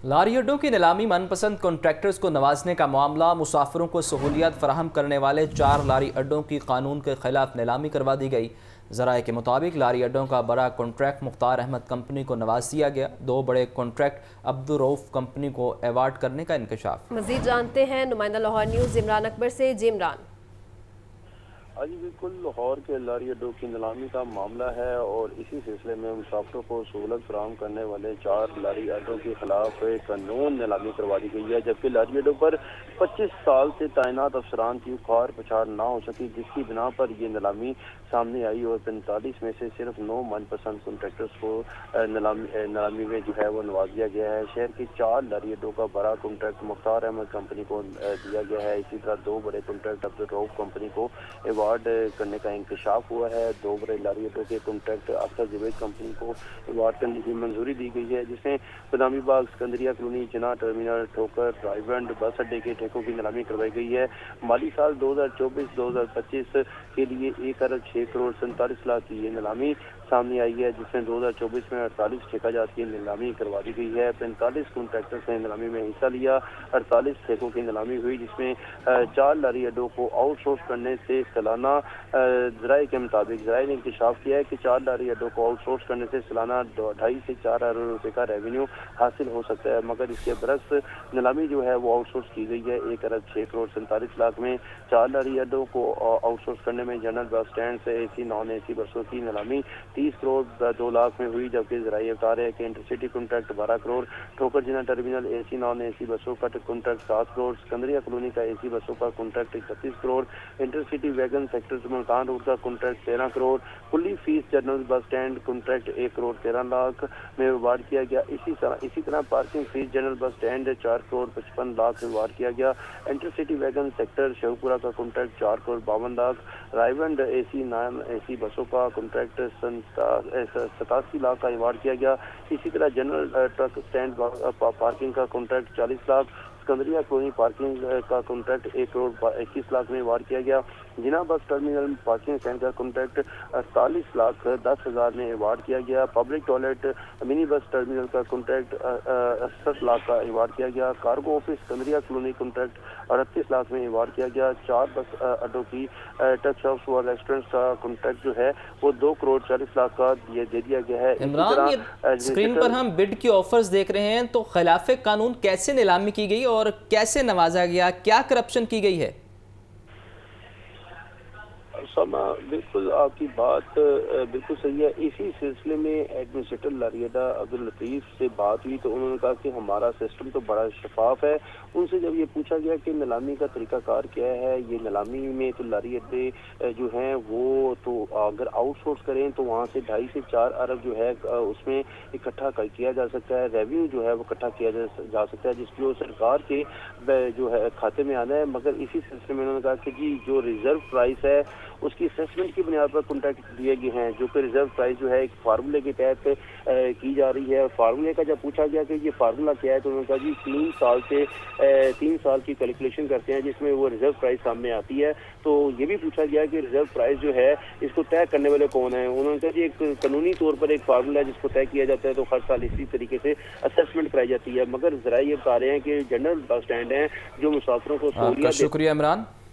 لاری اڈوں کی نیلامی منپسند کنٹریکٹرز کو نوازنے کا معاملہ۔ مسافروں کو سہولیات فراہم کرنے والے 4 لاری اڈوں کی قانون کے خلاف نیلامی کروا دی گئی۔ ذرائع کے مطابق لاری اڈوں کا بڑا کنٹریکٹ مختار احمد کمپنی کو نواز دیا گیا۔ 2 بڑے کنٹریکٹ عبدالرؤف کمپنی کو ایوارڈ کرنے کا انکشاف۔ مزید جانتے ہیں نمائندہ لاہور نیوز عمران اکبر سے۔ جی عمران۔ جی بالکل، لاہور کے لاری اڈوں کی نیلامی کا معاملہ ہے اور اسی سلسلے میں مسافروں کو سہولت فراہم کرنے والے 4 لاری اڈوں کے خلاف قانون نیلامی کروا دی گئی ہے، جبکہ لاری اڈوں پر 25 سال سے تعینات افسران کی اکھاڑ پچھاڑ نہ ہو سکی، جس کی بنا پر یہ نیلامی سامنے آئی اور 45 میں سے صرف 9 من پسند کنٹریکٹرز کو نیلامی میں جو ہے وہ نواز دیا گیا ہے۔ شہر کے 4 لاری اڈوں کا بڑا کنٹریکٹ مختار احمد کمپنی کو دیا گیا ہے۔ اسی طرح 2 بڑے کنٹریکٹ عبدالرؤف کمپنی کو ایوارڈ کرنے کا انکشاف ہوا ہے۔ 2 بڑے لاری اڈوں کے کنٹریکٹ اختر جاوید کمپنی کو ایوارڈ کرنے کی منظوری دی گئی ہے، جس میں بادامی باغ، سکندریہ کالونی، جناح ٹرمینل، ٹھوکر، رائیونڈ بس اڈے کے ٹھیکوں کی نیلامی کروائی گئی ہے۔ مالی سال 2024-2025 کے لیے 1 ارب 6 کروڑ 47 لاکھ کی یہ نیلامی سامنے آئی ہے، جس میں 2024 میں 48 ٹھیکہ جات کی نیلامی کروا دی گئی ہے۔ 45 کنٹریکٹرز نے نیلامی میں حصہ لیا۔ 48 ٹھیکوں کی نیلامی ہوئی، جس میں 4 لاری اڈوں کو آؤٹ سورس کرنے سے سالانہ ذرائع کے مطابق ذرائع نے انکشاف کیا ہے کہ 4 لاری اڈوں کو آؤٹ سورس کرنے سے سالانہ 2.5 سے 4 ارب روپے کا ریونیو حاصل ہو سکتا ہے، مگر اس کے برعکس نیلامی جو ہے وہ آؤٹ سورس کی گئی ہے 1 ارب 6 کروڑ 47 لاکھ میں۔ 4 لاری اڈوں کو آؤٹ سورس کرنے میں جنرل بس اسٹینڈ سے اے سی نان اے سی بسوں کی نیلامی 30 کروڑ 2 لاکھ میں ہوئی، جبکہ ذرائع بتا رہے ہیں کہ انٹرسٹی کنٹریکٹ 12 کروڑ، ٹھوکر جناح terminal A C non A C بسوں کا کنٹریکٹ 7 کروڑ، سکندریہ کالونی کا اے سی بسوں کا contract 31 crore, intercity wagon sector Multan road کا کنٹریکٹ 13 کروڑ، کلی fee general bus stand contract 1 crore 13 lakh میں ایوارڈ کیا گیا۔ اسی طرح parking fee general bus stand 4 crore 55 lakh میں ایوارڈ کیا گیا۔ انٹرسٹی ویگن سیکٹر شیوپورہ کا contract 4 crore 52 lakh, Raiwind A C non A C بسوں کا کنٹریکٹ 87 لاکھ کا ایوارڈ کیا گیا۔ اسی طرح جنرل ٹرک اسٹینڈ پارکنگ کا کنٹریکٹ 40 لاکھ، سکندریہ کالونی پارکنگ کا کنٹریکٹ 1 کروڑ 21 لاکھ میں ایوارڈ کیا گیا۔ جناح بس ٹرمینل پارکنگ اسٹینڈ کا کنٹریکٹ 48 لاکھ 10 ہزار میں ایوارڈ کیا گیا۔ پبلک ٹوائلٹ منی بس ٹرمینل کا کنٹریکٹ 68 لاکھ کا ایوارڈ کیا گیا۔ Cargo office Sikandariya colony contract 38 lakh میں ایوارڈ کیا گیا۔ 4 بس اڈوں کی ٹک شاپس اور ریسٹورینٹس کا کنٹریکٹ جو ہے وہ 2 کروڑ 40 لاکھ کا یہ دے دیا گیا ہے۔ عمران، یہ اسکرین پر ہم بڈ کی آفرز دیکھ رہے ہیں، تو خلاف قانون کیسے نیلامی کی گئی اور کیسے نوازا گیا؟ کیا کرپشن کی گئی ہے؟ بالکل آپ کی بات بالکل صحیح ہے۔ اسی سلسلے میں ایڈمنسٹریٹر لاری اڈا عبداللطیف سے بات ہوئی تو انہوں نے کہا کہ ہمارا سسٹم تو بڑا شفاف ہے۔ ان سے جب یہ پوچھا گیا کہ نیلامی کا طریقہ کار کیا ہے، یہ نیلامی میں تو لاری اڈے جو ہیں وہ تو اگر آؤٹ سورس کریں تو وہاں سے 2.5 سے 4 ارب جو ہے اس میں اکٹھا کیا جا سکتا ہے، ریونیو جو ہے وہ اکٹھا کیا جا سکتا ہے، جس کی وہ سرکار کے جو ہے کھاتے میں آنا ہے۔ مگر اسی سلسلے میں انہوں نے کہا کہ جی جو ریزرو پرائس ہے اس کی اسیسمنٹ کی بنیاد پر کنٹریکٹ دیے گئے ہیں، جو کہ ریزرو پرائس جو ہے ایک فارمولے کے تحت کی جا رہی ہے۔ فارمولے کا جب پوچھا گیا کہ یہ فارمولہ کیا ہے تو انہوں نے کہا جی 3 سال کی کیلکولیشن کرتے ہیں جس میں وہ ریزرو پرائس سامنے آتی ہے۔ تو یہ بھی پوچھا گیا کہ ریزرو پرائس جو ہے اس کو طے کرنے والے کون ہیں؟ انہوں نے کہا جی ایک قانونی طور پر ایک فارمولہ ہے جس کو طے کیا جاتا ہے، تو ہر سال اسی طریقے سے اسیسمنٹ کرائی جاتی ہے۔ مگر ذرائع یہ بتا رہے ہیں کہ جنرل بس اسٹینڈ ہیں جو مسافروں کو آپ کا شکریہ عمران۔